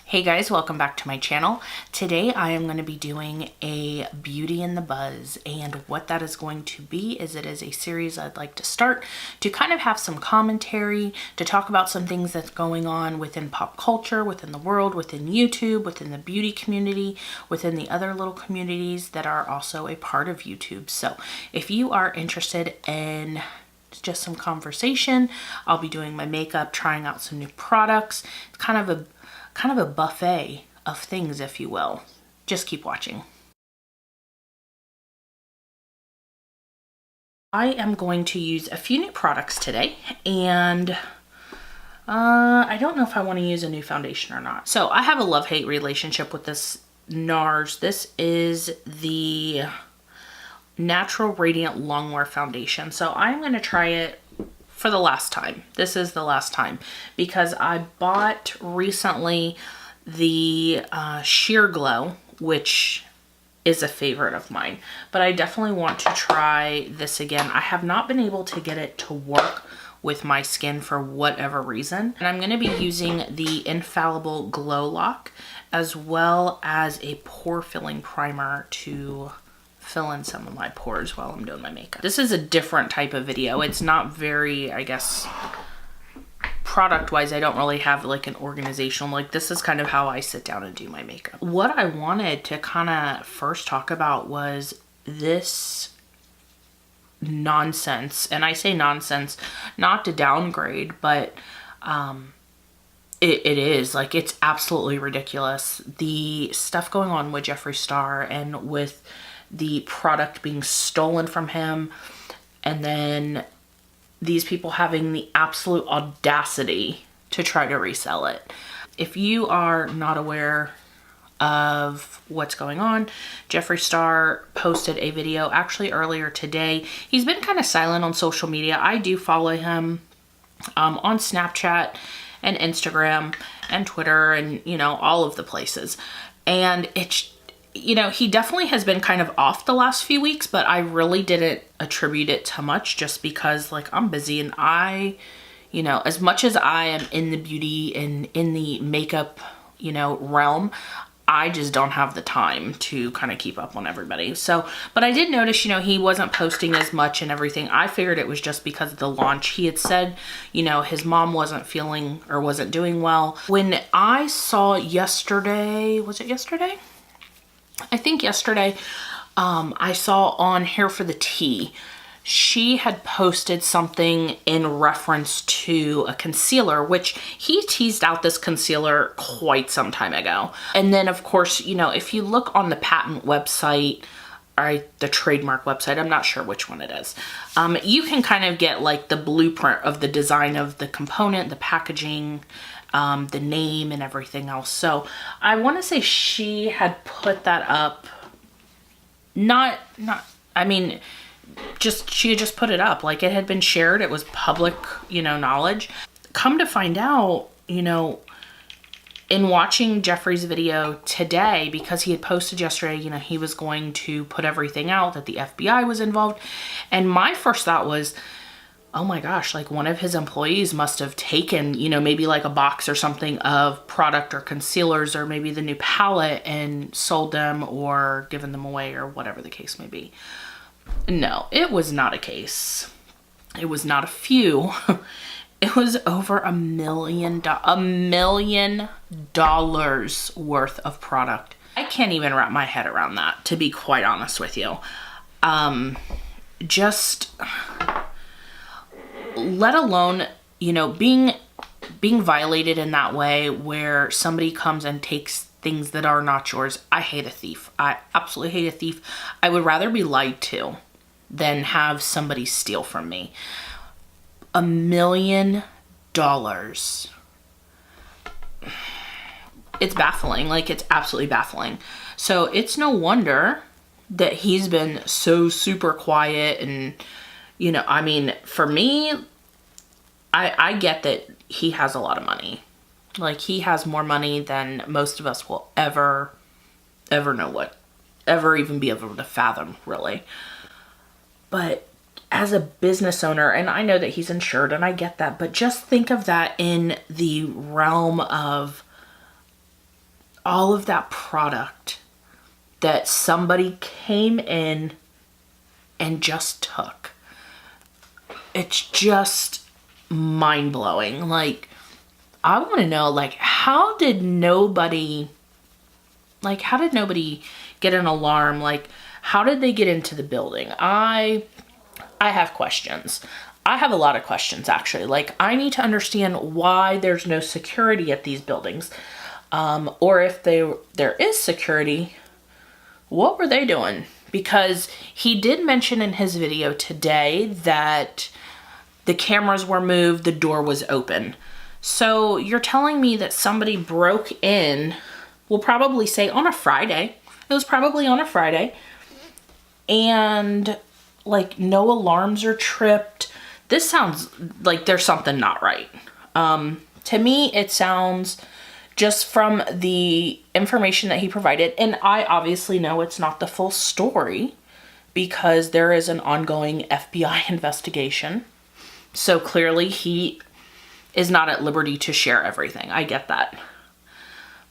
Hey guys, welcome back to my channel. Today I am going to be doing a Beauty in the Buzz, and what that is going to be is it is a series I'd like to start to kind of have some commentary, to talk about some things that's going on within pop culture, within the world, within YouTube, within the beauty community, within the other little communities that are also a part of YouTube. So if you are interested in just some conversation, I'll be doing my makeup, trying out some new products. It's kind of a buffet of things, if you will. Just keep watching. I am going to use a few new products today, and I don't know if I want to use a new foundation or not. So I have a love-hate relationship with this NARS. This is the Natural Radiant Longwear Foundation. So I'm going to try it for the last time. This is the last time because I bought recently the Sheer Glow, which is a favorite of mine, but I definitely want to try this again. I have not been able to get it to work with my skin for whatever reason, and I'm going to be using the Infallible Glow Lock as well as a pore filling primer to fill in some of my pores while I'm doing my makeup. This is a different type of video. It's not very, I guess, product wise, I don't really have like an organizational, like this is kind of how I sit down and do my makeup. What I wanted to kind of first talk about was this nonsense, and I say nonsense not to downgrade, but it is like, it's absolutely ridiculous. The stuff going on with Jeffree Star and with the product being stolen from him, and then these people having the absolute audacity to try to resell it. If you are not aware of what's going on, Jeffree Star posted a video actually earlier today. He's been kind of silent on social media. I do follow him on Snapchat and Instagram and Twitter and, you know, all of the places. And it's, you know, he definitely has been kind of off the last few weeks, but I really didn't attribute it to much just because, like, I'm busy, and I, you know, as much as I am in the beauty and in the makeup, you know, realm, I just don't have the time to kind of keep up on everybody. So, but I did notice, you know, he wasn't posting as much and everything. I figured it was just because of the launch. He had said, you know, his mom wasn't feeling or wasn't doing well. When I saw yesterday, was it yesterday? I think yesterday, I saw on Hair for the Tea, she had posted something in reference to a concealer, which he teased out this concealer quite some time ago. And then of course, you know, if you look on the patent website, or the trademark website, I'm not sure which one it is, you can kind of get like the blueprint of the design of the component, the packaging, the name and everything else. So I want to say she had put that up, I mean, she had just put it up, like it had been shared. It was public, you know, knowledge. Come to find out, you know, in watching Jeffree's video today, because he had posted yesterday, you know, he was going to put everything out, that the FBI was involved. And my first thought was, oh my gosh, like one of his employees must have taken, you know, maybe like a box or something of product or concealers or maybe the new palette and sold them or given them away or whatever the case may be. No, it was not a case. It was not a few. It was over $1 million worth of product. I can't even wrap my head around that, to be quite honest with you. Just let alone, you know, being violated in that way where somebody comes and takes things that are not yours. I hate a thief. I absolutely hate a thief. I would rather be lied to than have somebody steal from me. $1 million. It's baffling. Like, it's absolutely baffling. So it's no wonder that he's been so super quiet. And, you know, I mean, for me, I get that he has a lot of money. Like, he has more money than most of us will ever know what, ever even be able to fathom, really. But as a business owner, and I know that he's insured and I get that, but just think of that in the realm of all of that product that somebody came in and just took. It's just mind-blowing. Like, I want to know, like, how did nobody get an alarm? Like, how did they get into the building? I have questions. I have a lot of questions, actually. Like, I need to understand why there's no security at these buildings. Or if there is security, what were they doing? Because he did mention in his video today that the cameras were moved, the door was open. So you're telling me that somebody broke in, we'll probably say on a Friday. It was probably on a Friday. And like no alarms are tripped. This sounds like there's something not right. To me, it sounds, just from the information that he provided, and I obviously know it's not the full story because there is an ongoing FBI investigation. So clearly he is not at liberty to share everything. I get that.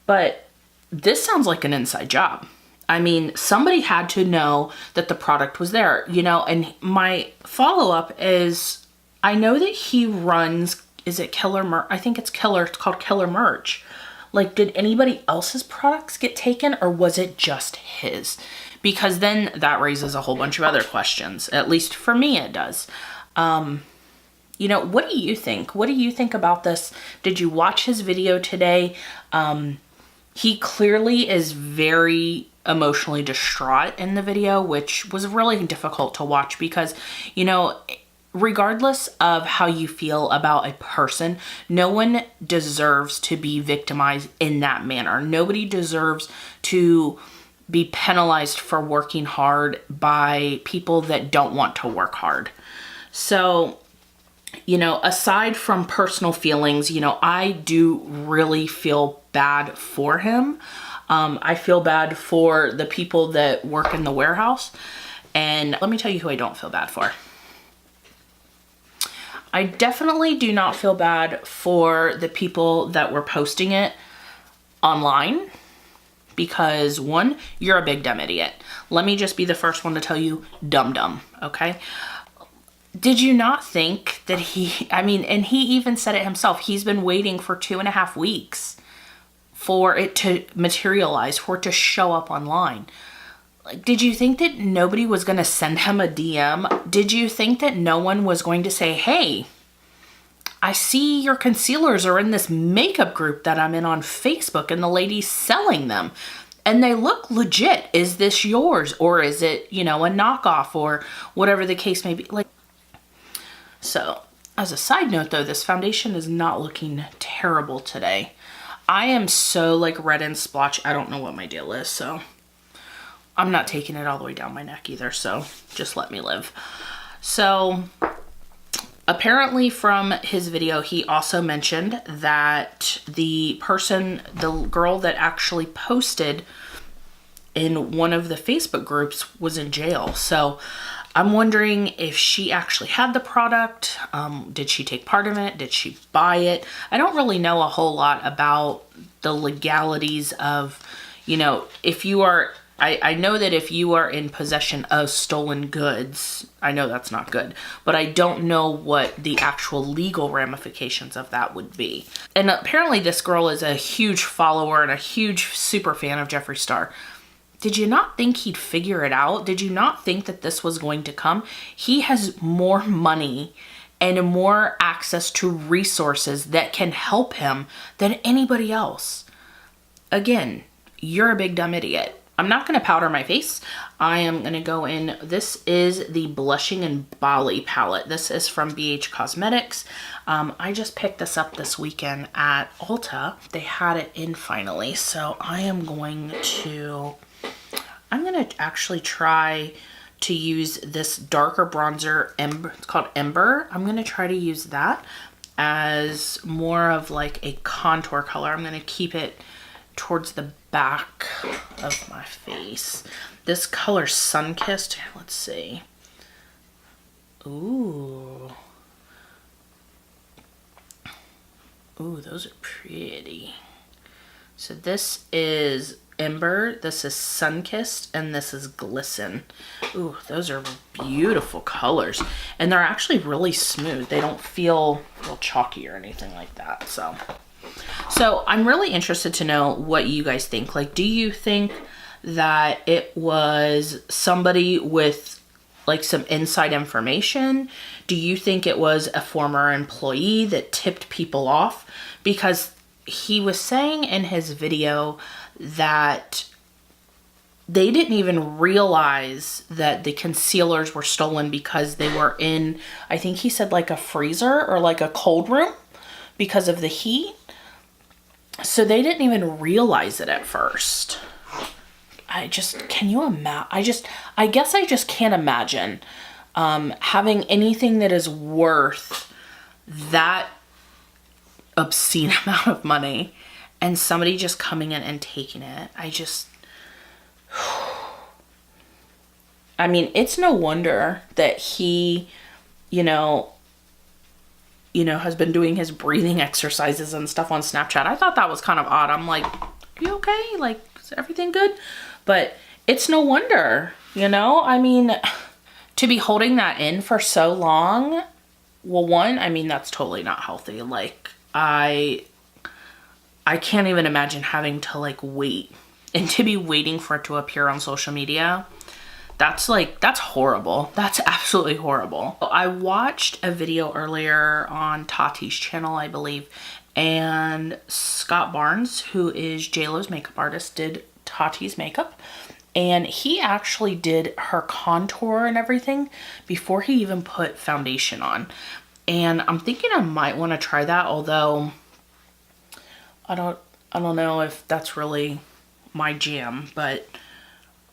But this sounds like an inside job. I mean, somebody had to know that the product was there, you know, and my follow-up is, I know that he runs, is it Killer Merch? I think it's called Killer Merch. Like, did anybody else's products get taken, or was it just his? Because then that raises a whole bunch of other questions. At least for me, it does. You know, what do you think? What do you think about this? Did you watch his video today? He clearly is very emotionally distraught in the video, which was really difficult to watch because, you know, regardless of how you feel about a person, no one deserves to be victimized in that manner. Nobody deserves to be penalized for working hard by people that don't want to work hard. So, you know, aside from personal feelings, you know, I do really feel bad for him. I feel bad for the people that work in the warehouse. And let me tell you who I don't feel bad for. I definitely do not feel bad for the people that were posting it online because, one, you're a big dumb idiot. Let me just be the first one to tell you, dumb, okay? Did you not think that and he even said it himself, he's been waiting for 2.5 weeks for it to materialize, for it to show up online. Like, did you think that nobody was going to send him a DM? Did you think that no one was going to say, hey, I see your concealers are in this makeup group that I'm in on Facebook and the lady's selling them and they look legit. Is this yours? Or is it, you know, a knockoff or whatever the case may be? Like, so as a side note though, this foundation is not looking terrible today. I am so like red and splotch. I don't know what my deal is. So I'm not taking it all the way down my neck either, so just let me live. So apparently from his video, he also mentioned that the girl that actually posted in one of the Facebook groups was in jail. So I'm wondering if she actually had the product. Did she take part of it? Did she buy it? I don't really know a whole lot about the legalities of, you know, if you are... I know that if you are in possession of stolen goods, I know that's not good, but I don't know what the actual legal ramifications of that would be. And apparently this girl is a huge follower and a huge super fan of Jeffree Star. Did you not think he'd figure it out? Did you not think that this was going to come? He has more money and more access to resources that can help him than anybody else. Again, you're a big dumb idiot. I'm not going to powder my face. I am going to go in. This is the Blushing in Bali palette. This is from BH Cosmetics. I just picked this up this weekend at Ulta. They had it in finally. So I'm going to actually try to use this darker bronzer. It's called Ember. I'm going to try to use that as more of like a contour color. I'm going to keep it towards the back of my face. This color Sunkissed, let's see. Ooh, those are pretty. So this is Ember, this is Sunkissed, and this is Glisten. Ooh, those are beautiful colors. And they're actually really smooth. They don't feel real chalky or anything like that. So I'm really interested to know what you guys think. Like, do you think that it was somebody with like some inside information? Do you think it was a former employee that tipped people off? Because he was saying in his video that they didn't even realize that the concealers were stolen because they were in, I think he said like a freezer or like a cold room because of the heat. So they didn't even realize it at first. Can you imagine? I guess I just can't imagine having anything that is worth that obscene amount of money and somebody just coming in and taking it. I mean, it's no wonder that he, has been doing his breathing exercises and stuff on Snapchat. I thought that was kind of odd. I'm like, you okay? Like, is everything good? But it's no wonder, I mean, to be holding that in for so long. Well, one, I mean, that's totally not healthy. Like, I can't even imagine having to like wait and to be waiting for it to appear on social media. That's horrible. That's absolutely horrible. I watched a video earlier on Tati's channel, I believe, and Scott Barnes, who is JLo's makeup artist, did Tati's makeup, and he actually did her contour and everything before he even put foundation on. And I'm thinking I might want to try that, although I don't know if that's really my jam, but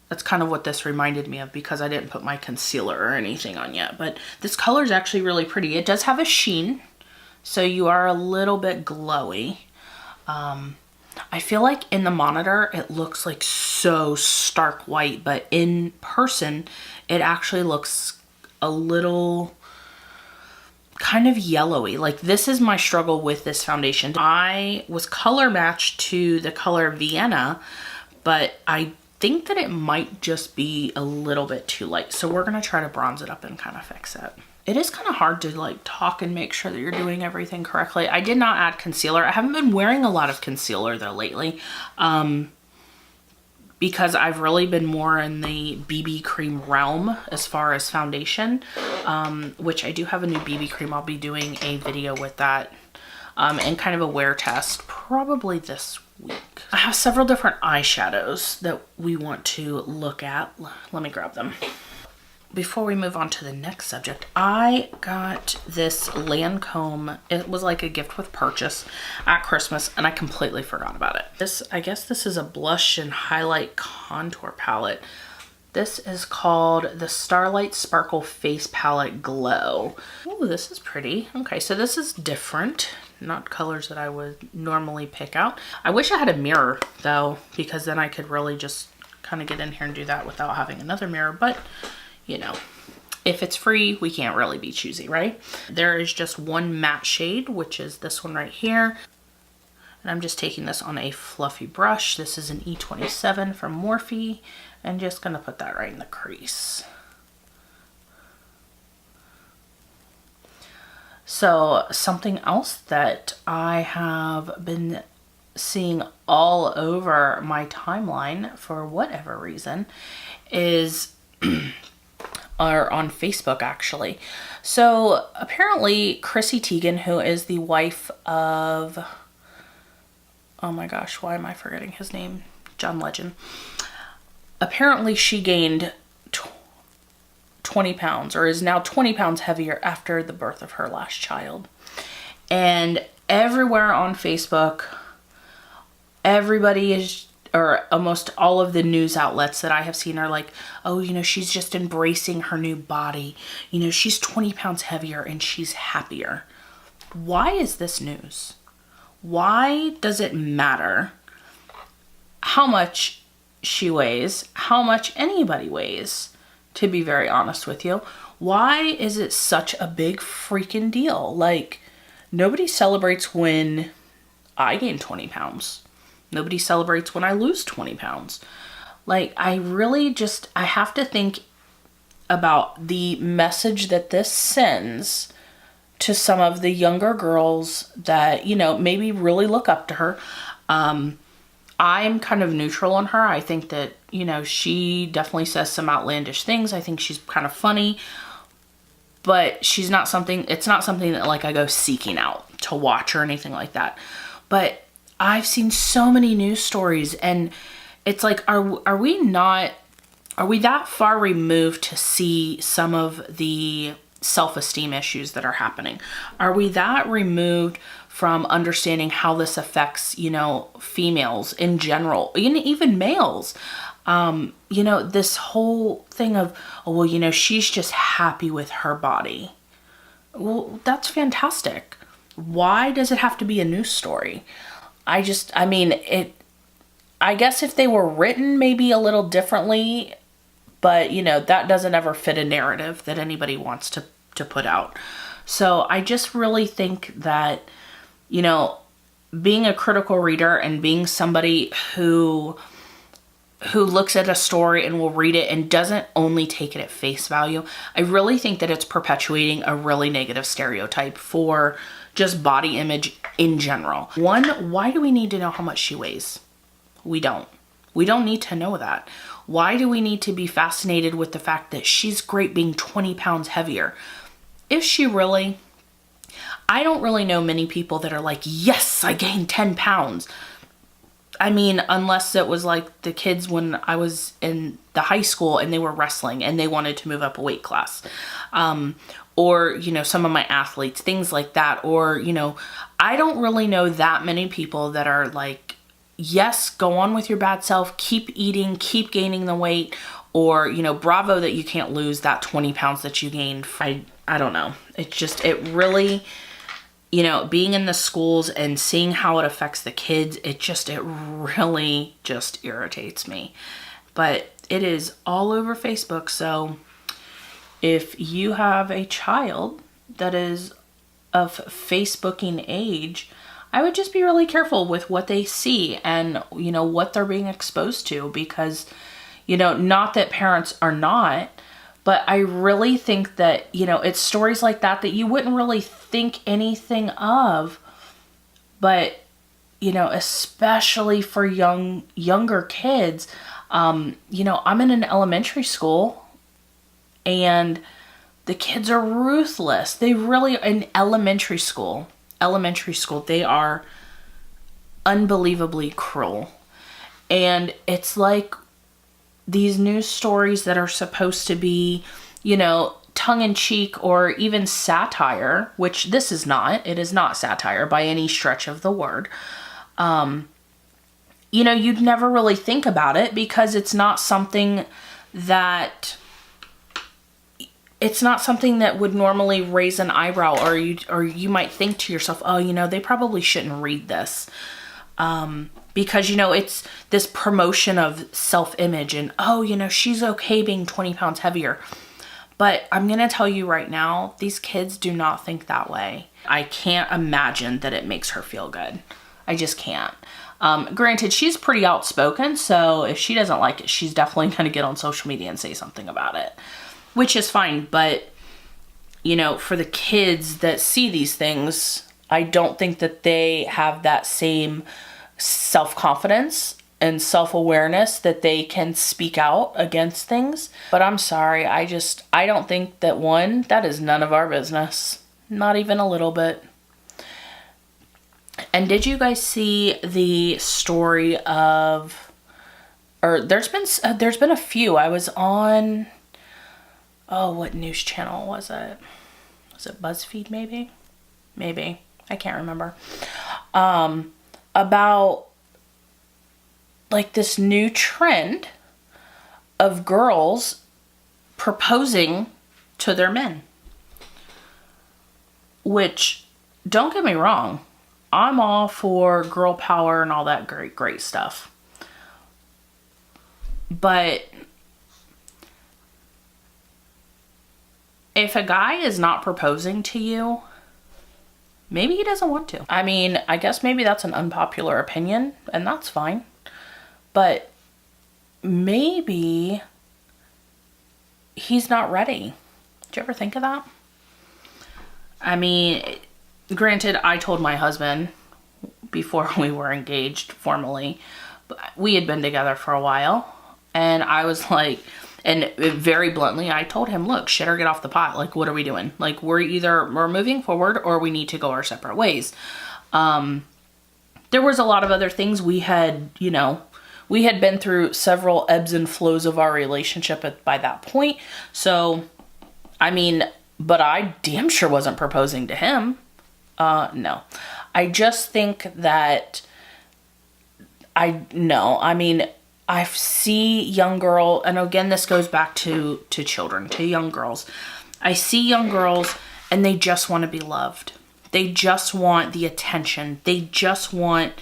that's kind of what this reminded me of because I didn't put my concealer or anything on yet. But this color is actually really pretty. It does have a sheen, so you are a little bit glowy. I feel like in the monitor it looks like so stark white, but in person it actually looks a little kind of yellowy. Like, this is my struggle with this foundation. I was color matched to the color Vienna, but I think that it might just be a little bit too light. So we're gonna try to bronze it up and kind of fix it. It is kind of hard to like talk and make sure that you're doing everything correctly. I did not add concealer. I haven't been wearing a lot of concealer though lately, because I've really been more in the BB cream realm as far as foundation, which I do have a new BB cream. I'll be doing a video with that and kind of a wear test probably this week. I have several different eyeshadows that we want to look at. Let me grab them. Before we move on to the next subject, I got this Lancome. It was like a gift with purchase at Christmas, and I completely forgot about it. I guess this is a blush and highlight contour palette. This is called the Starlight Sparkle Face Palette Glow. Oh, this is pretty. Okay, so this is different. Not colors that I would normally pick out. I wish I had a mirror though, because then I could really just kind of get in here and do that without having another mirror. But if it's free, we can't really be choosy, right? There is just one matte shade, which is this one right here. And I'm just taking this on a fluffy brush. This is an E27 from Morphe, and just gonna put that right in the crease. So something else that I have been seeing all over my timeline for whatever reason is or on Facebook actually. So apparently Chrissy Teigen, who is the wife of, oh my gosh, why am I forgetting his name? John Legend. Apparently she gained 20 pounds, or is now 20 pounds heavier after the birth of her last child. And everywhere on Facebook, everybody is, or almost all of the news outlets that I have seen are like, oh, she's just embracing her new body. She's 20 pounds heavier and she's happier. Why is this news? Why does it matter how much she weighs, how much anybody weighs, to be very honest with you? Why is it such a big freaking deal? Like, nobody celebrates when I gain 20 pounds. Nobody celebrates when I lose 20 pounds. Like, I have to think about the message that this sends to some of the younger girls that, you know, maybe really look up to her. I'm kind of neutral on her. I think that, you know, she definitely says some outlandish things. I think she's kind of funny, but it's not something that like I go seeking out to watch or anything like that. But I've seen so many news stories, and it's like, are we that far removed to see some of the self-esteem issues that are happening? Are we that removed from understanding how this affects, you know, females in general, even males? You know, this whole thing of, oh, well, you know, she's just happy with her body. Well, that's fantastic. Why does it have to be a news story? I guess if they were written maybe a little differently, but, you know, that doesn't ever fit a narrative that anybody wants to put out. So I just really think that, you know, being a critical reader and being somebody who looks at a story and will read it and doesn't only take it at face value, I really think that it's perpetuating a really negative stereotype for just body image in general. One, why do we need to know how much she weighs? We don't. We don't need to know that. Why do we need to be fascinated with the fact that she's great being 20 pounds heavier? Is she really? I don't really know many people that are like, yes, I gained 10 pounds. I mean, unless it was like the kids when I was in the high school and they were wrestling and they wanted to move up a weight class. Or, you know, some of my athletes, things like that. Or, you know, I don't really know that many people that are like, yes, go on with your bad self, keep eating, keep gaining the weight, or, you know, bravo that you can't lose that 20 pounds that you gained. I don't know. It really, you know, being in the schools and seeing how it affects the kids, it really just irritates me. But it is all over Facebook. So if you have a child that is of Facebooking age, I would just be really careful with what they see and, you know, what they're being exposed to, because, you know, not that parents are not, but I really think that, you know, it's stories like that you wouldn't really think anything of, but, you know, especially for younger kids. You know, I'm in an elementary school and the kids are ruthless. They really, in elementary school, they are unbelievably cruel. And it's like these news stories that are supposed to be, you know, tongue-in-cheek or even satire, which this is not. It is not satire by any stretch of the word. You know, you'd never really think about it because it's not something that would normally raise an eyebrow, or you might think to yourself, oh, you know, they probably shouldn't read this. Because, you know, it's this promotion of self-image and, oh, you know, she's okay being 20 pounds heavier. But I'm going to tell you right now, these kids do not think that way. I can't imagine that it makes her feel good. I just can't. Granted, she's pretty outspoken, so if she doesn't like it, she's definitely going to get on social media and say something about it, which is fine. But, you know, for the kids that see these things, I don't think that they have that same self-confidence and self-awareness that they can speak out against things. But I'm sorry, I don't think that is none of our business. Not even a little bit. And did you guys see the story of, or there's been a few. I was on, oh, what news channel was it? Was it BuzzFeed maybe? Maybe. I can't remember. About like this new trend of girls proposing to their men. Which, don't get me wrong, I'm all for girl power and all that great stuff. But if a guy is not proposing to you, maybe he doesn't want to. I mean, I guess maybe that's an unpopular opinion, and that's fine. But maybe he's not ready. Did you ever think of that? I mean, granted, I told my husband before we were engaged formally, but we had been together for a while, and I was like, and very bluntly, I told him, look, shit or get off the pot. Like, what are we doing? Like, we're moving forward or we need to go our separate ways. There was a lot of other things we had, you know, we had been through several ebbs and flows of our relationship by that point. So, I mean, but I damn sure wasn't proposing to him. No. I just think that I see young girl, and again, this goes back to children, to young girls. I see young girls and they just want to be loved. They just want the attention. They just want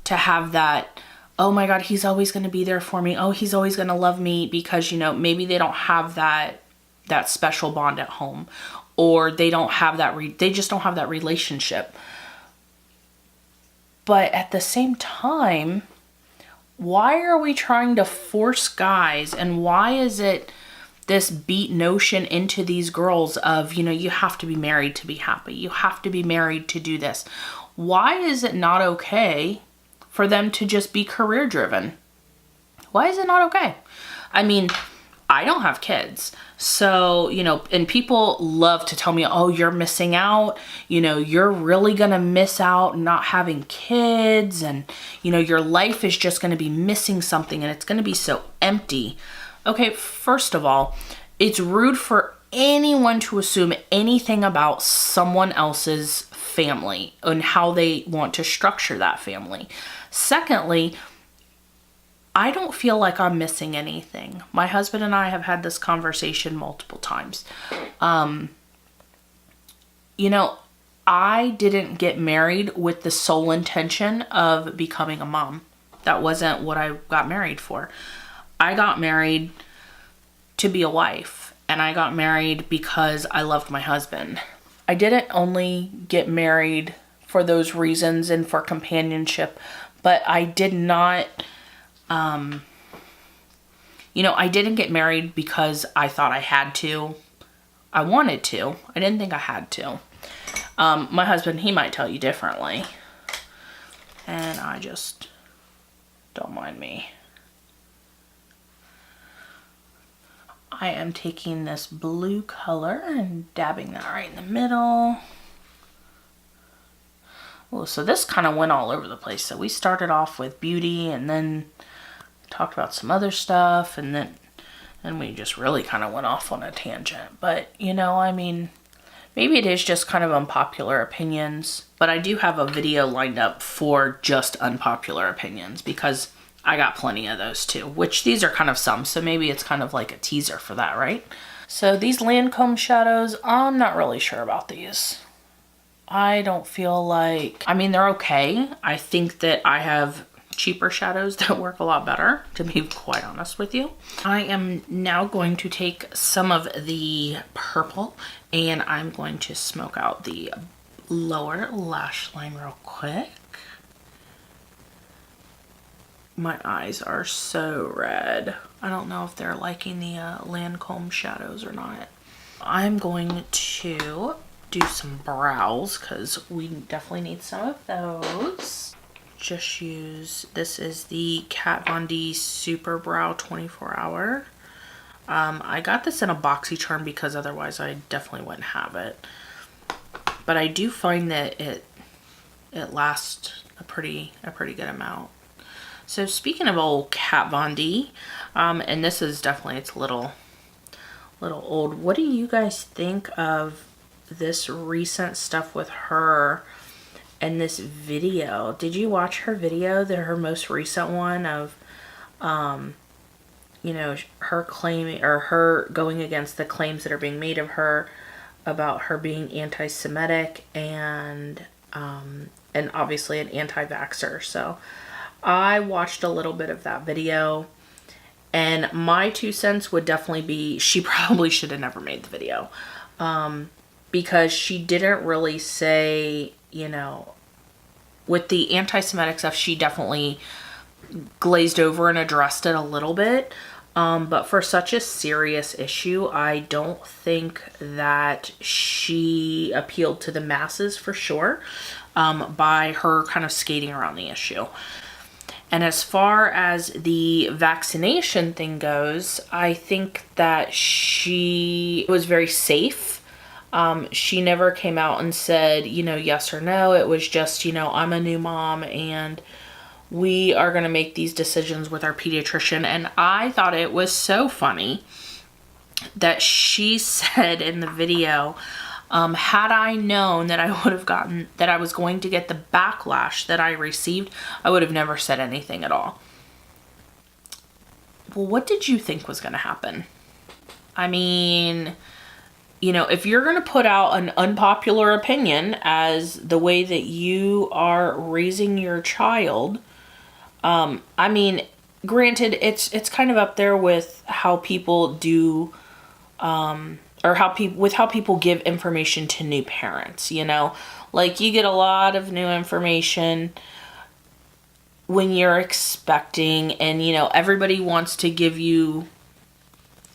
to have that, oh my God, he's always going to be there for me. Oh, he's always going to love me, because, you know, maybe they don't have that special bond at home, or they don't have that, they just don't have that relationship. But at the same time, why are we trying to force guys, and why is it this beat notion into these girls of, you know, you have to be married to be happy. You have to be married to do this. Why is it not okay for them to just be career driven? Why is it not okay? I mean, I don't have kids. So, you know, and people love to tell me, oh, you're missing out. You know, you're really going to miss out not having kids. And, you know, your life is just going to be missing something and it's going to be so empty. Okay, first of all, it's rude for anyone to assume anything about someone else's family and how they want to structure that family. Secondly, I don't feel like I'm missing anything. My husband and I have had this conversation multiple times. You know, I didn't get married with the sole intention of becoming a mom. That wasn't what I got married for. I got married to be a wife, and I got married because I loved my husband. I didn't only get married for those reasons and for companionship, but I did not... you know, I didn't get married because I thought I had to. I wanted to. I didn't think I had to. My husband, he might tell you differently. And I just, don't mind me. I am taking this blue color and dabbing that right in the middle. Oh, so this kind of went all over the place. So we started off with beauty, and then talked about some other stuff, and then we just really kind of went off on a tangent. But, you know, I mean, maybe it is just kind of unpopular opinions, but I do have a video lined up for just unpopular opinions, because I got plenty of those too, which these are kind of some, so maybe it's kind of like a teaser for that, right? So these Lancome shadows, I'm not really sure about these. I don't feel like, I mean, they're okay. I think that I have cheaper shadows that work a lot better, to be quite honest with you. I am now going to take some of the purple, and I'm going to smoke out the lower lash line real quick. My eyes are so red. I don't know if they're liking the Lancome shadows or not. I'm going to do some brows, because we definitely need some of those. Just use, this is the Kat Von D Super Brow 24 Hour. I got this in a BoxyCharm because otherwise I definitely wouldn't have it. But I do find that it lasts a pretty good amount. So speaking of old Kat Von D, and this is definitely, it's a little old. What do you guys think of this recent stuff with her? And this video, did you watch her video, her most recent one of, you know, her claiming, or her going against the claims that are being made of her about her being anti-Semitic and obviously an anti-vaxxer. So I watched a little bit of that video, and my 2 cents would definitely be, she probably should have never made the video, because she didn't really say you know, with the anti-Semitic stuff, she definitely glazed over and addressed it a little bit. But for such a serious issue, I don't think that she appealed to the masses for sure, by her kind of skating around the issue. And as far as the vaccination thing goes, I think that she was very safe. She never came out and said, you know, yes or no. It was just, you know, I'm a new mom and we are going to make these decisions with our pediatrician. And I thought it was so funny that she said in the video, had I known that I was going to get the backlash that I received, I would have never said anything at all. Well, what did you think was going to happen? I mean, you know, if you're going to put out an unpopular opinion as the way that you are raising your child, I mean, granted, it's kind of up there with how people do, or how people give information to new parents, you know? Like, you get a lot of new information when you're expecting, and, you know, everybody wants to give you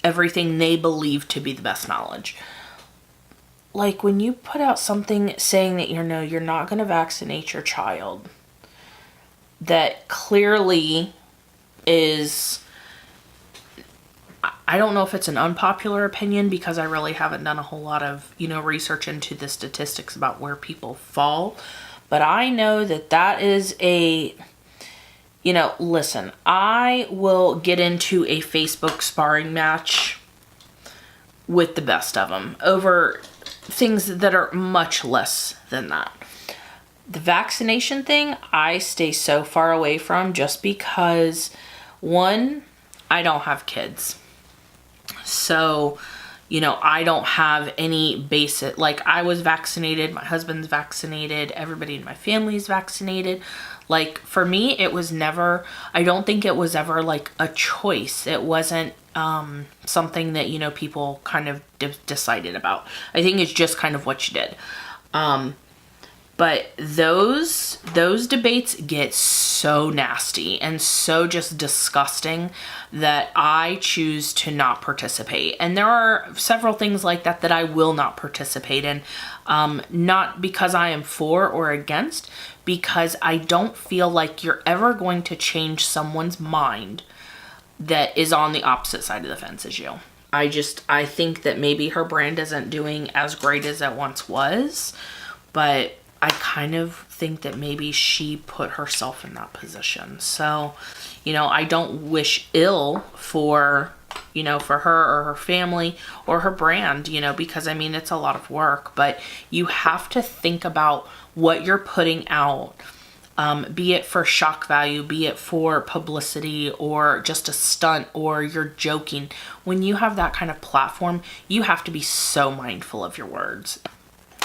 everything they believe to be the best knowledge. Like, when you put out something saying that, you know, you're not going to vaccinate your child, that clearly is, I don't know if it's an unpopular opinion because I really haven't done a whole lot of, you know, research into the statistics about where people fall. But I know that that is a, you know, listen, I will get into a Facebook sparring match with the best of them over things that are much less than that. The vaccination thing, I stay so far away from just because, one, I don't have kids. So, you know, I don't have any basic, like, I was vaccinated, my husband's vaccinated, everybody in my family is vaccinated. Like, for me, it was never, I don't think it was ever like a choice. It wasn't something that, you know, people kind of decided about. I think it's just kind of what you did. But those debates get so nasty and so just disgusting that I choose to not participate. And there are several things like that that I will not participate in. Not because I am for or against, because I don't feel like you're ever going to change someone's mind that is on the opposite side of the fence as you. I think that maybe her brand isn't doing as great as it once was, but I kind of think that maybe she put herself in that position. So, you know, I don't wish ill for, you know, for her or her family or her brand, you know, because I mean, it's a lot of work, but you have to think about what you're putting out, be it for shock value, be it for publicity or just a stunt or you're joking. When you have that kind of platform, you have to be so mindful of your words.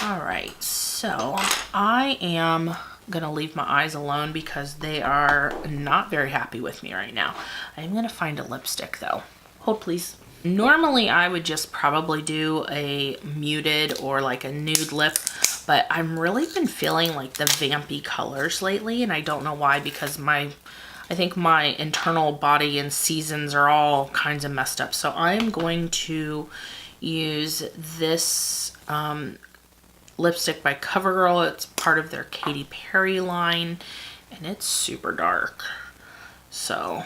All right, so I am gonna leave my eyes alone because they are not very happy with me right now. I'm gonna find a lipstick though. Hold please. Normally I would just probably do a muted or like a nude lip, but I'm really been feeling like the vampy colors lately, and I don't know why, because I think my internal body and seasons are all kinds of messed up. So I'm going to use this lipstick by CoverGirl. It's part of their Katy Perry line, and it's super dark. So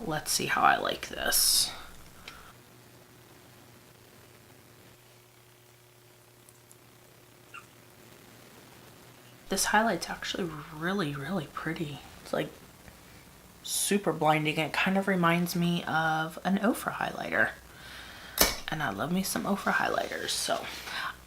let's see how I like this. This highlight's actually really, really pretty. It's like super blinding. It kind of reminds me of an Ofra highlighter, and I love me some Ofra highlighters. So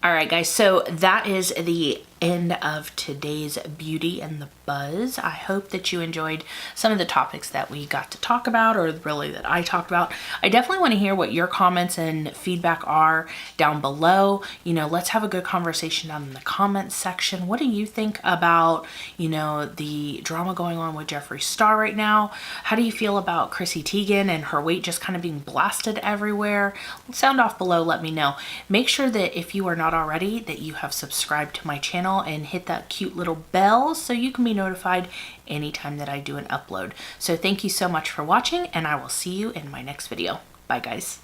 all right, guys, so that is the end of today's Beauty and the Buzz. I hope that you enjoyed some of the topics that we got to talk about, or really that I talked about. I definitely want to hear what your comments and feedback are down below. You know, let's have a good conversation down in the comments section. What do you think about, you know, the drama going on with Jeffree Star right now? How do you feel about Chrissy Teigen and her weight just kind of being blasted everywhere? Sound off below, let me know. Make sure that if you are not already, that you have subscribed to my channel channel and hit that cute little bell so you can be notified anytime that I do an upload. So thank you so much for watching, and I will see you in my next video. Bye guys.